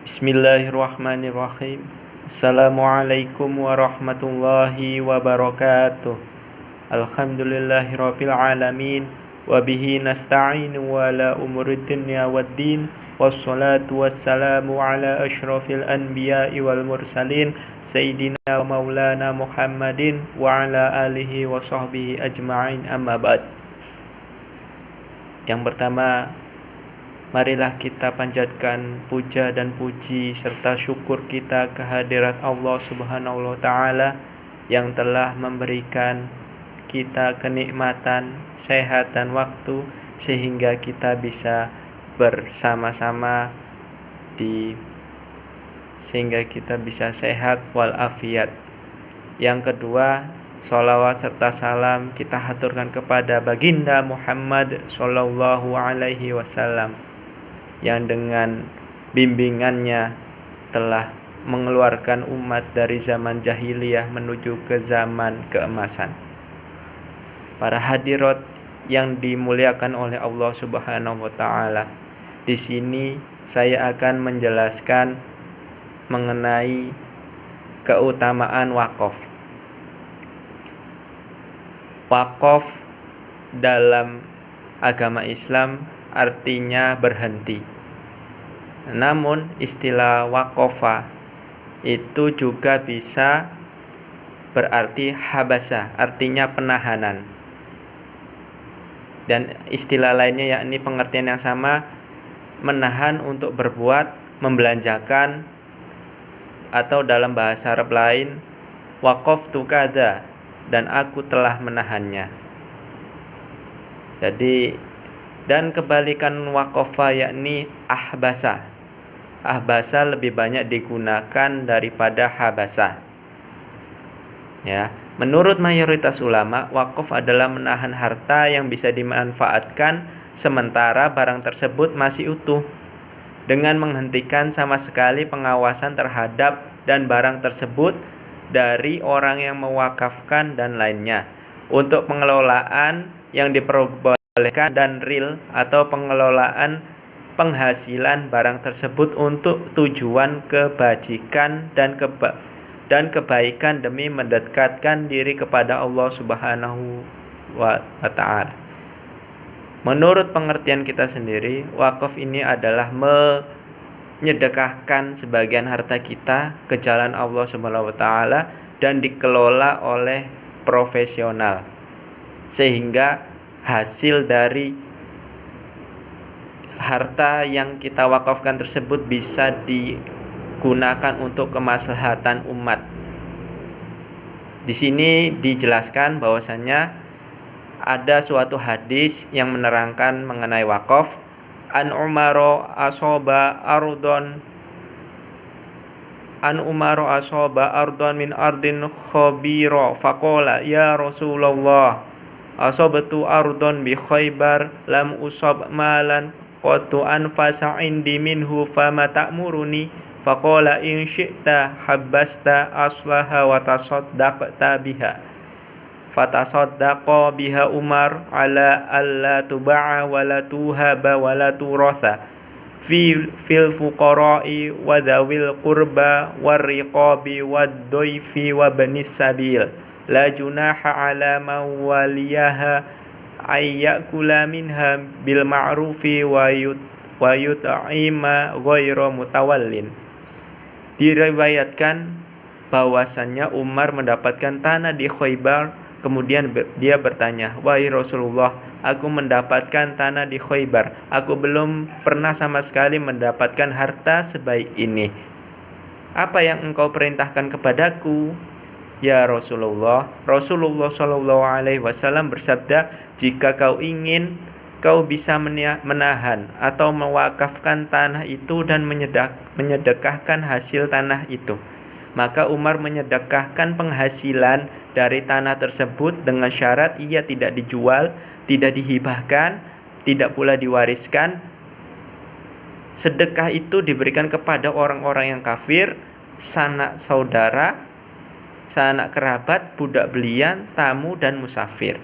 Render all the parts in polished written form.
Bismillahirrahmanirrahim. Assalamualaikum warahmatullahi wabarakatuh. Alhamdulillahirabbil alamin wa bihi nasta'inu ala umuri dunya waddin wassalatu wassalamu ala asyrafil anbiya'i wal mursalin sayyidina wa maulana Muhammadin wa ala alihi wa sahbihi ajma'in, amma ba'd. Yang pertama, marilah kita panjatkan puja dan puji serta syukur kita kehadirat Allah Subhanahu wa Ta'ala yang telah memberikan kita kenikmatan, sehat dan waktu sehingga kita bisa bersama-sama sehingga kita bisa sehat walafiat. Yang kedua, sholawat serta salam kita haturkan kepada baginda Muhammad Sallallahu Alaihi Wasallam yang dengan bimbingannya telah mengeluarkan umat dari zaman jahiliyah menuju ke zaman keemasan. Para hadirat yang dimuliakan oleh Allah Subhanahu wa Ta'ala, di sini saya akan menjelaskan mengenai keutamaan wakaf. Wakaf dalam agama Islam artinya berhenti. Namun istilah waqafa itu juga bisa berarti habasa, artinya penahanan. Dan istilah lainnya yakni pengertian yang sama, menahan untuk berbuat, membelanjakan, atau dalam bahasa Arab lain, waqaftu kada, dan aku telah menahannya. Dan kebalikan waqafa yakni ahbasa. Ahbasa lebih banyak digunakan daripada habasa. Ya, menurut mayoritas ulama, wakaf adalah menahan harta yang bisa dimanfaatkan sementara barang tersebut masih utuh, dengan menghentikan sama sekali pengawasan terhadap dan barang tersebut dari orang yang mewakafkan dan lainnya, untuk pengelolaan yang diperbolehkan dan real atau pengelolaan penghasilan barang tersebut untuk tujuan kebajikan dan kebaikan demi mendekatkan diri kepada Allah Subhanahu wa Ta'ala. Menurut pengertian kita sendiri, wakaf ini adalah menyedekahkan sebagian harta kita ke jalan Allah Subhanahu wa Ta'ala dan dikelola oleh profesional, sehingga hasil dari harta yang kita wakafkan tersebut bisa digunakan untuk kemaslahatan umat. Di sini dijelaskan bahwasanya ada suatu hadis yang menerangkan mengenai wakaf. An Umaro asoba ardon min ardin khabira faqala ya Rasulullah asabtu ardon bi Khaybar lam usab malan qatu anfasa indi minhu fama ta'muruni faqala in syi'ta habbasta aslaha wa tasaddaqta biha fatasaddaqa biha Umar ala alla tuba'a wa la tuhaba wa la turatha fil fuqara'i wa dhawil qurba war riqabi wad dhaifi wa banis sabil la junaha ala man waliyaha ayyakula minha bil ma'rufi wa yut'ima ghairu mutawallin. Diriwayatkan bahwasannya Umar mendapatkan tanah di Khaybar, kemudian dia bertanya, "Wahai Rasulullah, aku mendapatkan tanah di Khaybar. Aku belum pernah sama sekali mendapatkan harta sebaik ini. Apa yang engkau perintahkan kepadaku?" Ya Rasulullah, Rasulullah Shallallahu Alaihi Wasallam bersabda, jika kau ingin, kau bisa menahan atau mewakafkan tanah itu dan menyedekahkan hasil tanah itu. Maka Umar menyedekahkan penghasilan dari tanah tersebut dengan syarat ia tidak dijual, tidak dihibahkan, tidak pula diwariskan. Sedekah itu diberikan kepada orang-orang yang kafir, sanak saudara, sanak kerabat, budak belian, tamu, dan musafir.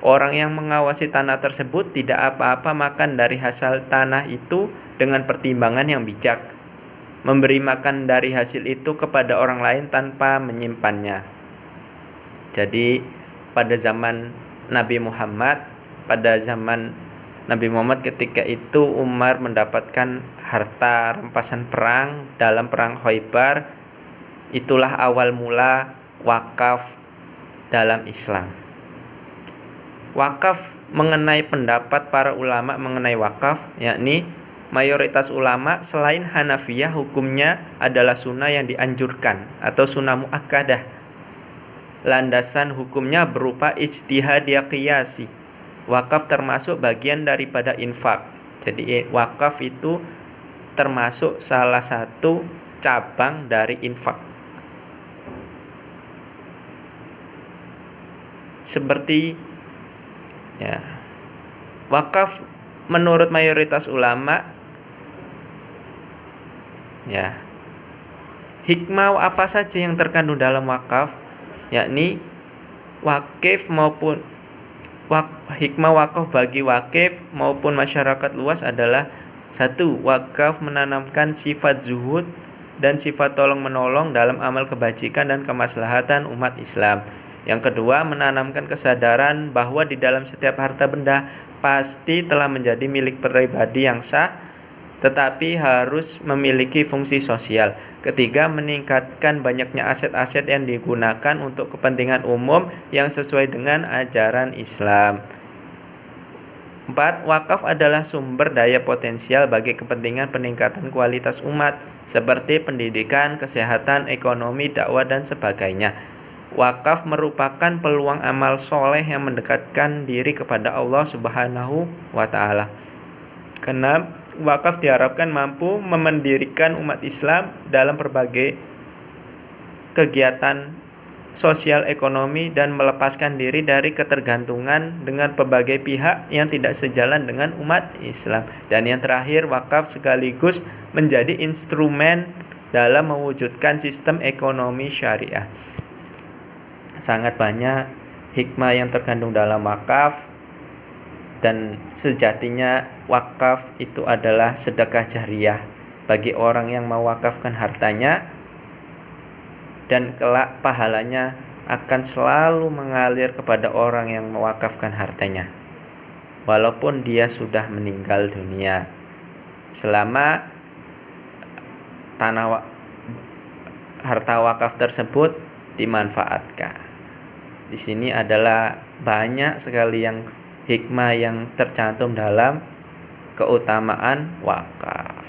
Orang yang mengawasi tanah tersebut tidak apa-apa makan dari hasil tanah itu dengan pertimbangan yang bijak. memberi makan dari hasil itu kepada orang lain tanpa menyimpannya. Jadi pada zaman Nabi Muhammad ketika itu Umar mendapatkan harta rampasan perang dalam perang Khaybar. Itulah awal mula wakaf dalam Islam. Wakaf mengenai pendapat para ulama mengenai wakaf, yakni mayoritas ulama selain Hanafiyah hukumnya adalah sunnah yang dianjurkan atau sunnah muakkadah. Landasan hukumnya berupa ijtihadiyah qiyasi. Wakaf termasuk bagian daripada infak. Jadi wakaf itu termasuk salah satu cabang dari infak. Seperti wakaf menurut mayoritas ulama hikmah apa saja yang terkandung dalam wakaf, yakni hikmah wakaf bagi wakif maupun masyarakat luas adalah: 1. Wakaf menanamkan sifat zuhud dan sifat tolong menolong dalam amal kebajikan dan kemaslahatan umat Islam. Yang kedua, menanamkan kesadaran bahwa di dalam setiap harta benda pasti telah menjadi milik pribadi yang sah, tetapi harus memiliki fungsi sosial. Ketiga, meningkatkan banyaknya aset-aset yang digunakan untuk kepentingan umum yang sesuai dengan ajaran Islam. 4. Wakaf adalah sumber daya potensial bagi kepentingan peningkatan kualitas umat, seperti pendidikan, kesehatan, ekonomi, dakwah, dan sebagainya. Wakaf merupakan peluang amal soleh yang mendekatkan diri kepada Allah Subhanahu wa Ta'ala. Karena wakaf diharapkan mampu memendirikan umat Islam dalam berbagai kegiatan sosial ekonomi dan melepaskan diri dari ketergantungan dengan berbagai pihak yang tidak sejalan dengan umat Islam. Dan yang terakhir, wakaf sekaligus menjadi instrumen dalam mewujudkan sistem ekonomi syariah. Sangat banyak hikmah yang terkandung dalam wakaf, dan sejatinya wakaf itu adalah sedekah jariyah bagi orang yang mewakafkan hartanya, dan kelak pahalanya akan selalu mengalir kepada orang yang mewakafkan hartanya walaupun dia sudah meninggal dunia, selama harta wakaf tersebut dimanfaatkan. Di sini adalah banyak sekali hikmah yang tercantum dalam keutamaan wakaf.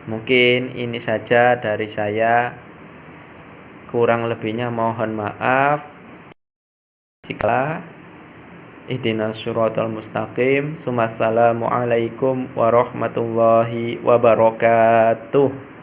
Mungkin ini saja dari saya. Kurang lebihnya mohon maaf. Ihdinas siratal mustaqim. Assalamualaikum warahmatullahi wabarakatuh.